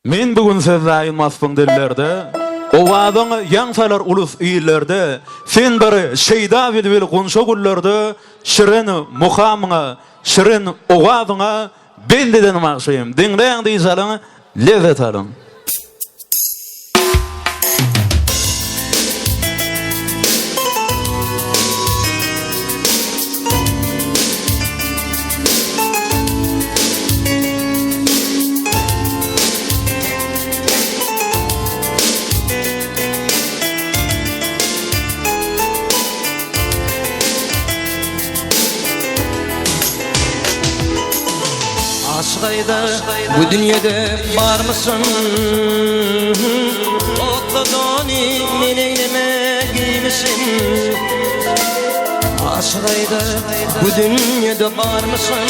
Men bugün sezayın masfın dillerde, owadyň ýaňsalar ulus iýillerde, sen biri şeýda bilbil gonşa gullerde, şirin muhamyňa, şirin owadyňa bendiden magşaýym. Diňleýän diýsalaň, lezzet alyň. Aşkayda bu dünyada var mısın? Otladani meneyneme giymişsin. Aşkayda bu dünyada var mısın?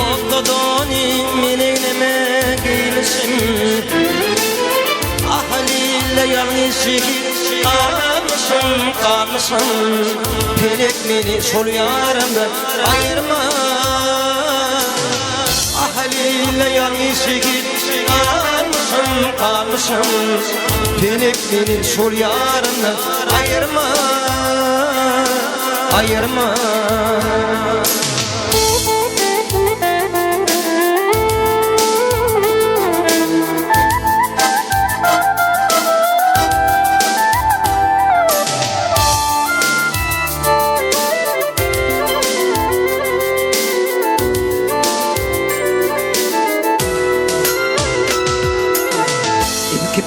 Otladani meneyneme giymişsin. Ahaliyle yanlışı kalmışsın. Pelek beni sol yarımda ayırma. Ahaliyle yanlışı kalmışsın. Pelek beni sol yarımda ayırma. Ayırma.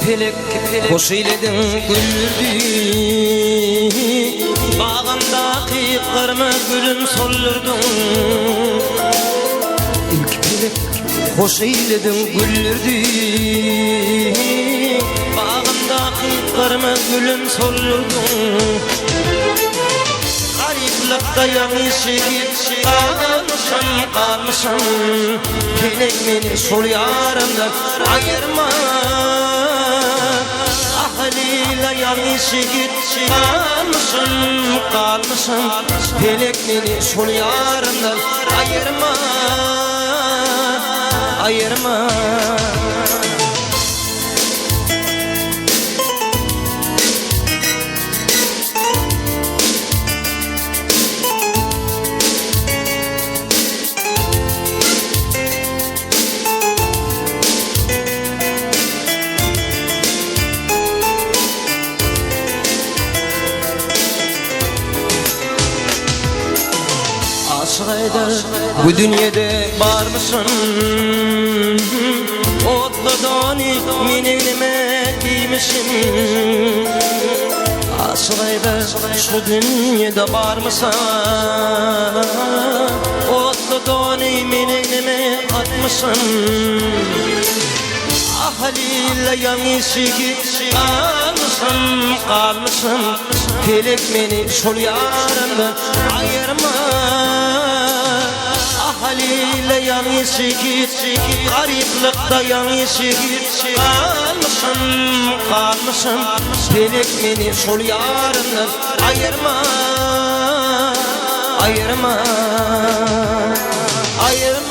Pelek hoş eyledin güldürdü. Bağımdaki kırmızı gülüm sollurdun. İlk pelek hoş eyledin güldürdü. Bağımdaki kırmızı gülüm sollurdun. Gariplikta yanlışı kalmışım. Pelek beni sol yarımda ayırma. Ahaliyle yanlışı kalmışım. Pelek beni sol yarımdan ayırma. Ayırma. Aşkayda bu dünyada var mısın? Otladani meneyneme giymişsin. Aşkayda şu dünyada var mısın? Otladani meneyneme atmışsın. Ahaliyle yanlışı kalmışsın. Pelek beni sol yarımda ayırma. Ahaliyle yanlışı gariplikta yanlışı kalmışım. Pelek beni sol yarımda ayırma. Ayırma. Ayırma.